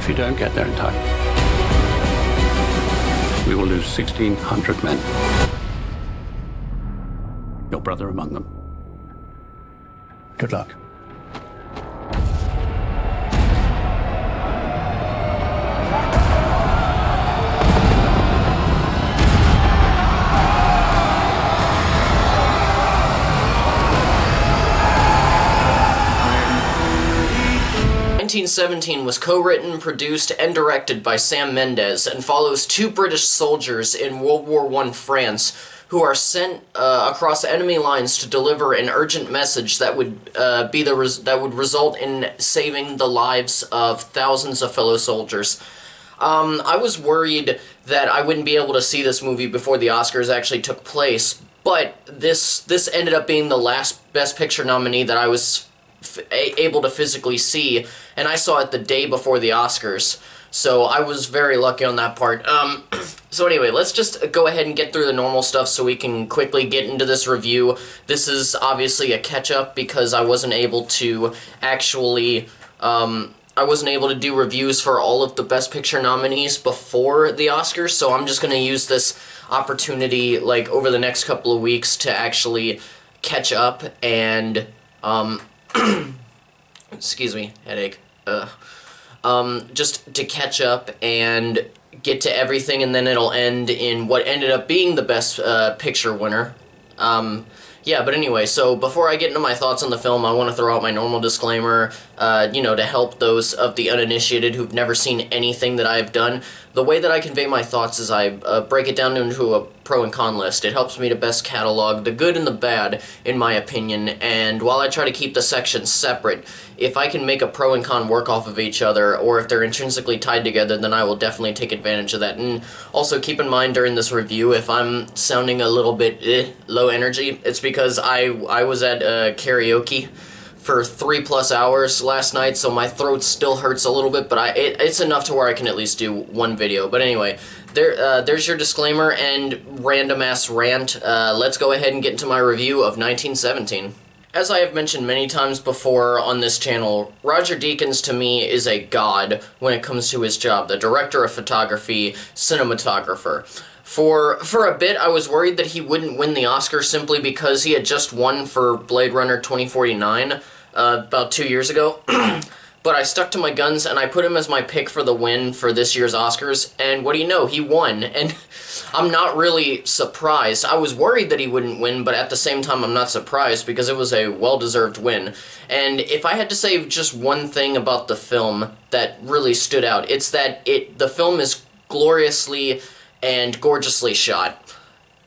If you don't get there in time, we will lose 1,600 men. Your brother among them. Good luck. "1917" was co-written, produced, and directed by Sam Mendes and follows two British soldiers in World War I France who are sent across enemy lines to deliver an urgent message that would result in saving the lives of thousands of fellow soldiers. I was worried that I wouldn't be able to see this movie before the Oscars actually took place, but this ended up being the last Best Picture nominee that I was able to physically see, and I saw it the day before the Oscars, so I was very lucky on that part. So anyway, let's just go ahead and get through the normal stuff so we can quickly get into this review. This is obviously a catch-up because I wasn't able to actually, I wasn't able to do reviews for all of the Best Picture nominees before the Oscars, so I'm just going to use this opportunity, like, over the next couple of weeks to actually catch up and, excuse me, headache, just to catch up and get to everything, and then it'll end in what ended up being the Best Picture winner. Yeah, but anyway, so before I get into my thoughts on the film, I want to throw out my normal disclaimer, you know, to help those of the uninitiated who've never seen anything that I've done. The way that I convey my thoughts is I break it down into a pro and con list. It helps me to best catalog the good and the bad, in my opinion, and while I try to keep the sections separate, if I can make a pro and con work off of each other, or if they're intrinsically tied together, then I will definitely take advantage of that. And also keep in mind during this review, if I'm sounding a little bit low energy, it's because I was at karaoke for 3+ hours last night, so my throat still hurts a little bit, but it's enough to where I can at least do one video. But anyway, there's your disclaimer and random-ass rant. Let's go ahead and get into my review of 1917. As I have mentioned many times before on this channel, Roger Deakins to me is a god when it comes to his job, the director of photography, cinematographer. For a bit, I was worried that he wouldn't win the Oscar simply because he had just won for Blade Runner 2049 about 2 years ago. But I stuck to my guns, and I put him as my pick for the win for this year's Oscars, and what do you know, he won, and I'm not really surprised. I was worried that he wouldn't win, but at the same time I'm not surprised because it was a well-deserved win. And if I had to say just one thing about the film that really stood out, it's that the film is gloriously and gorgeously shot.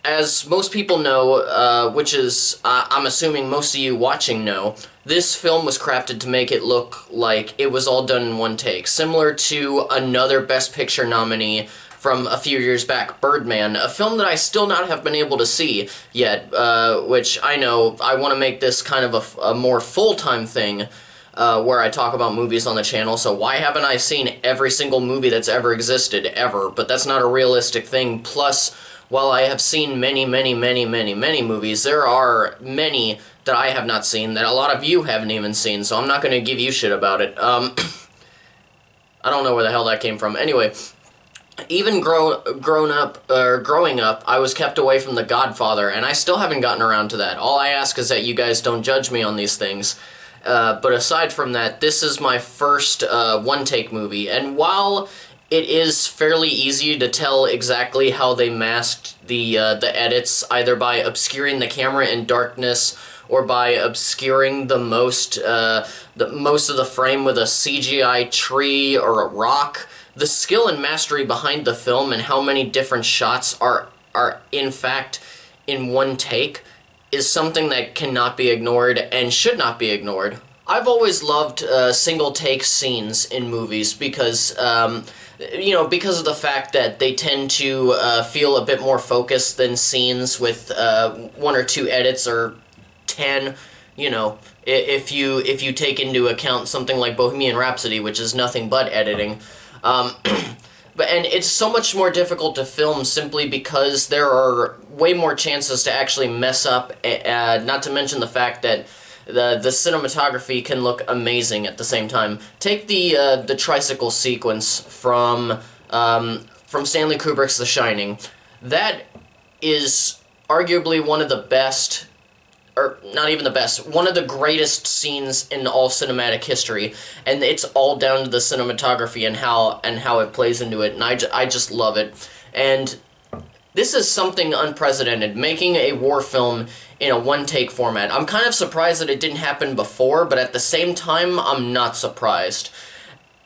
As most people know, which is, I'm assuming most of you watching know, this film was crafted to make it look like it was all done in one take, similar to another Best Picture nominee from a few years back, Birdman, a film that I still not have been able to see yet, which I know I want to make this kind of a more full-time thing, where I talk about movies on the channel, so why haven't I seen every single movie that's ever existed, ever? But that's not a realistic thing. Plus, while I have seen many movies, there are many that I have not seen that a lot of you haven't even seen, so I'm not going to give you shit about it. I don't know where the hell that came from. Anyway, even growing up, I was kept away from The Godfather, and I still haven't gotten around to that. All I ask is that you guys don't judge me on these things. But aside from that, this is my first one-take movie, and while it is fairly easy to tell exactly how they masked the edits, either by obscuring the camera in darkness or by obscuring the most of the frame with a CGI tree or a rock. The skill and mastery behind the film and how many different shots are in fact in one take is something that cannot be ignored and should not be ignored. I've always loved single-take scenes in movies because, you know, because of the fact that they tend to feel a bit more focused than scenes with 1 or 2 edits or 10, you know, if you take into account something like Bohemian Rhapsody, which is nothing but editing. And it's so much more difficult to film simply because there are way more chances to actually mess up, not to mention the fact that the cinematography can look amazing at the same time. Take the tricycle sequence from Stanley Kubrick's The Shining. That is arguably one of the best, or not even the best, one of the greatest scenes in all cinematic history, and it's all down to the cinematography and how it plays into it, and I just love it. And this is something unprecedented, making a war film in a one-take format. I'm kind of surprised that it didn't happen before, but at the same time, I'm not surprised.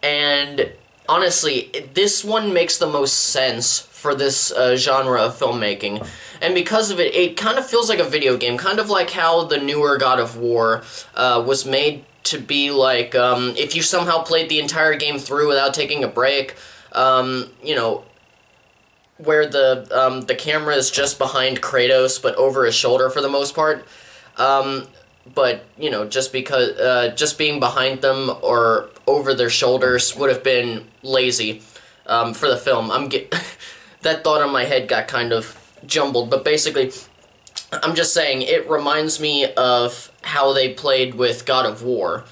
And honestly, this one makes the most sense for this genre of filmmaking. And because of it, it kind of feels like a video game, kind of like how the newer God of War was made to be like, if you somehow played the entire game through without taking a break, you know, where the camera is just behind Kratos, but over his shoulder for the most part. But, you know, just because, just being behind them or over their shoulders would have been lazy for the film. That thought in my head got kind of jumbled, but basically, I'm just saying, it reminds me of how they played with God of War,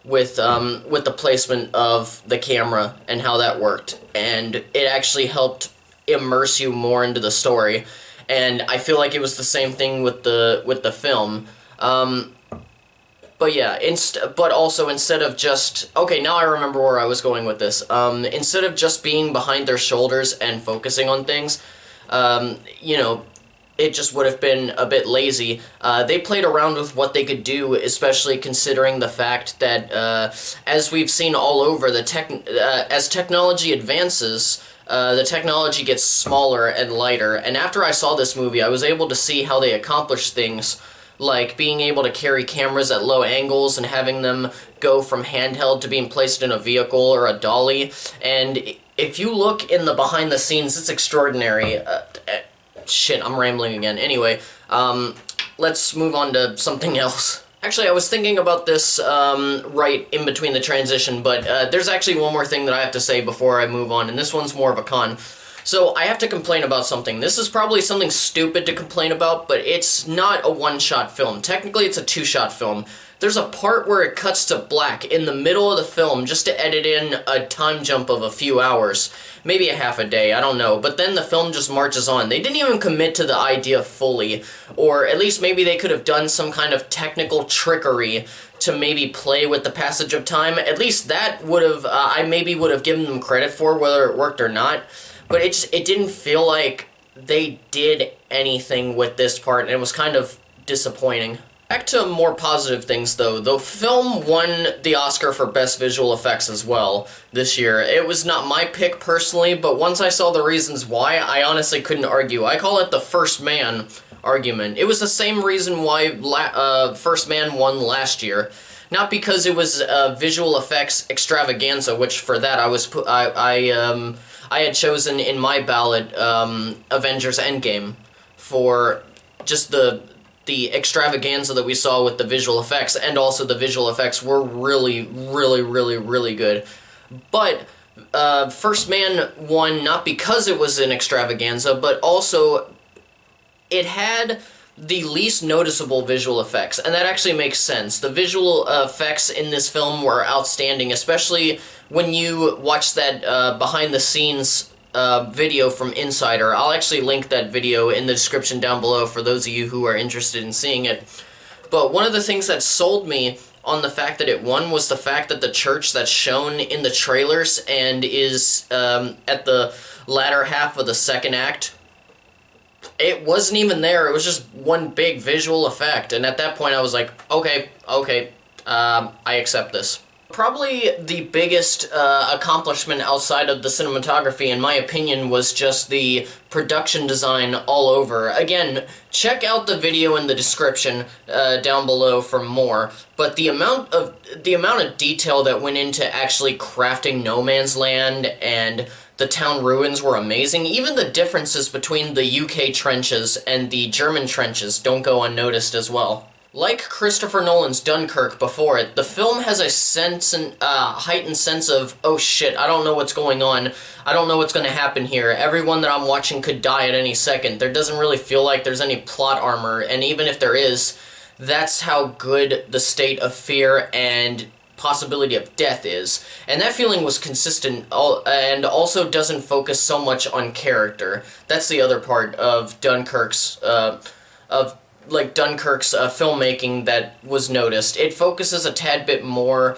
with the placement of the camera and how that worked, and it actually helped immerse you more into the story, and I feel like it was the same thing with the film. But yeah, but also instead of just... Okay, now I remember where I was going with this. Instead of just being behind their shoulders and focusing on things, you know, it just would have been a bit lazy. They played around with what they could do, especially considering the fact that, as we've seen all over, as technology advances, the technology gets smaller and lighter. And after I saw this movie, I was able to see how they accomplished things, like being able to carry cameras at low angles and having them go from handheld to being placed in a vehicle or a dolly. And if you look in the behind the scenes, it's extraordinary. Shit, I'm rambling again. Anyway, let's move on to something else. Actually, I was thinking about this right in between the transition, but there's actually one more thing that I have to say before I move on, and this one's more of a con. So, I have to complain about something. This is probably something stupid to complain about, but it's not a one-shot film. Technically, it's a two-shot film. There's a part where it cuts to black in the middle of the film just to edit in a time jump of a few hours. Maybe a half a day, I don't know. But then the film just marches on. They didn't even commit to the idea fully. Or at least maybe they could have done some kind of technical trickery to maybe play with the passage of time. At least that would have, I maybe would have given them credit for, whether it worked or not. But it didn't feel like they did anything with this part, and it was kind of disappointing. Back to more positive things, though. The film won the Oscar for Best Visual Effects as well this year. It was not my pick personally, but once I saw the reasons why, I honestly couldn't argue. I call it the First Man argument. It was the same reason why First Man won last year. Not because it was a visual effects extravaganza, which for that I had chosen in my ballot Avengers Endgame for just the extravaganza that we saw with the visual effects, and also the visual effects were really, really, really, really good. But First Man won not because it was an extravaganza, but also it had the least noticeable visual effects, and that actually makes sense. The visual effects in this film were outstanding, especially when you watch that behind-the-scenes video from Insider. I'll actually link that video in the description down below for those of you who are interested in seeing it. But one of the things that sold me on the fact that it won was the fact that the church that's shown in the trailers and is at the latter half of the second act, it wasn't even there. It was just one big visual effect, and at that point I was like, okay, I accept this. Probably the biggest accomplishment outside of the cinematography, in my opinion, was just the production design all over. Again, check out the video in the description down below for more, but the amount of detail that went into actually crafting No Man's Land and the town ruins were amazing. Even the differences between the UK trenches and the German trenches don't go unnoticed as well. Like Christopher Nolan's Dunkirk before it, the film has a heightened sense of, oh shit, I don't know what's going on, I don't know what's going to happen here, everyone that I'm watching could die at any second. There doesn't really feel like there's any plot armor, and even if there is, that's how good the state of fear and possibility of death is. And that feeling was consistent, and also doesn't focus so much on character. That's the other part of Dunkirk's filmmaking that was noticed. It focuses a tad bit more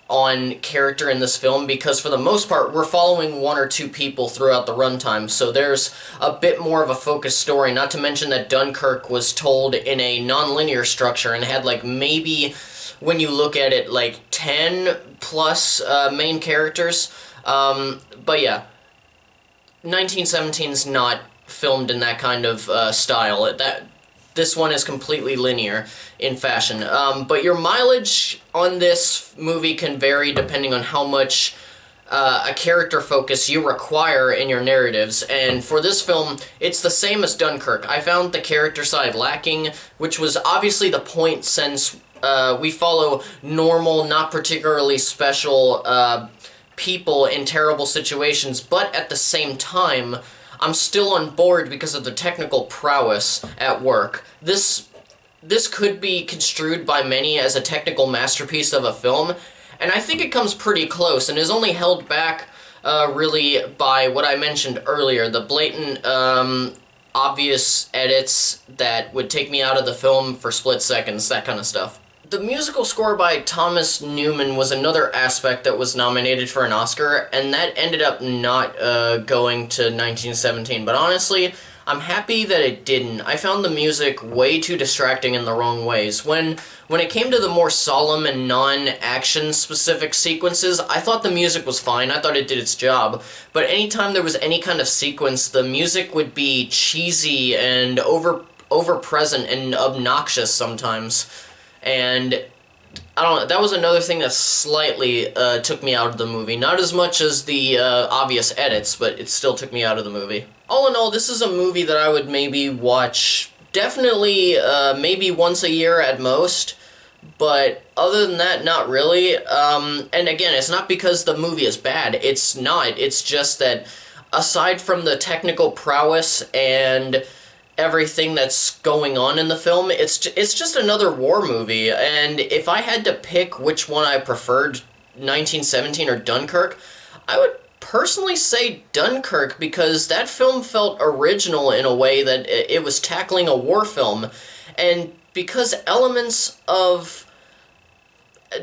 on character in this film, because for the most part we're following one or two people throughout the runtime, so there's a bit more of a focused story, not to mention that Dunkirk was told in a non-linear structure and had like maybe, when you look at it, like 10 plus main characters. But yeah, 1917's not filmed in that kind of style. This one is completely linear in fashion. But your mileage on this movie can vary depending on how much a character focus you require in your narratives. And for this film, it's the same as Dunkirk. I found the character side lacking, which was obviously the point, since we follow normal, not particularly special people in terrible situations, but at the same time, I'm still on board because of the technical prowess at work. This could be construed by many as a technical masterpiece of a film, and I think it comes pretty close, and is only held back really by what I mentioned earlier, the blatant, obvious edits that would take me out of the film for split seconds, that kind of stuff. The musical score by Thomas Newman was another aspect that was nominated for an Oscar, and that ended up not going to 1917, but honestly, I'm happy that it didn't. I found the music way too distracting in the wrong ways. When it came to the more solemn and non-action specific sequences, I thought the music was fine, I thought it did its job, but anytime there was any kind of sequence, the music would be cheesy and over-present and obnoxious sometimes. And I don't know, that was another thing that slightly took me out of the movie. Not as much as the obvious edits, but it still took me out of the movie. All in all, this is a movie that I would maybe watch definitely maybe once a year at most, but other than that, not really. And again, it's not because the movie is bad. It's not. It's just that aside from the technical prowess and everything that's going on in the film, it's just another war movie, and if I had to pick which one I preferred, 1917 or Dunkirk, I would personally say Dunkirk, because that film felt original in a way that it was tackling a war film, and because elements of,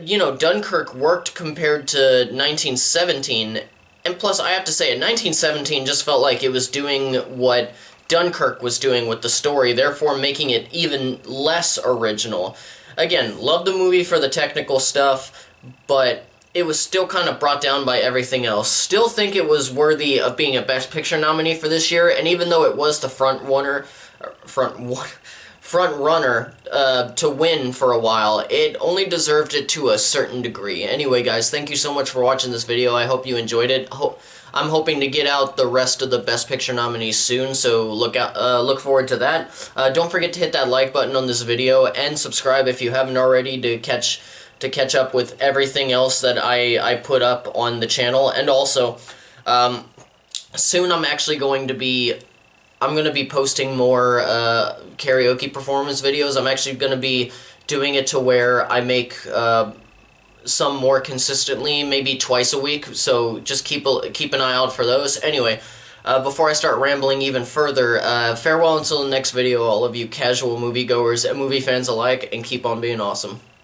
you know, Dunkirk worked compared to 1917, and plus I have to say, 1917 just felt like it was doing what Dunkirk was doing with the story, therefore making it even less original. Again, love the movie for the technical stuff, but it was still kind of brought down by everything else. Still think it was worthy of being a Best Picture nominee for this year, and even though it was the front runner to win for a while, it only deserved it to a certain degree. Anyway, guys, thank you so much for watching this video. I hope you enjoyed it. I'm hoping to get out the rest of the Best Picture nominees soon, so look forward to that. Don't forget to hit that like button on this video, and subscribe if you haven't already to catch up with everything else that I put up on the channel. And also, soon I'm actually going to be posting more karaoke performance videos. I'm actually going to be doing it to where I make some more consistently, maybe twice a week, so just keep an eye out for those. Anyway, before I start rambling even further, farewell until the next video, all of you casual moviegoers and movie fans alike, and keep on being awesome.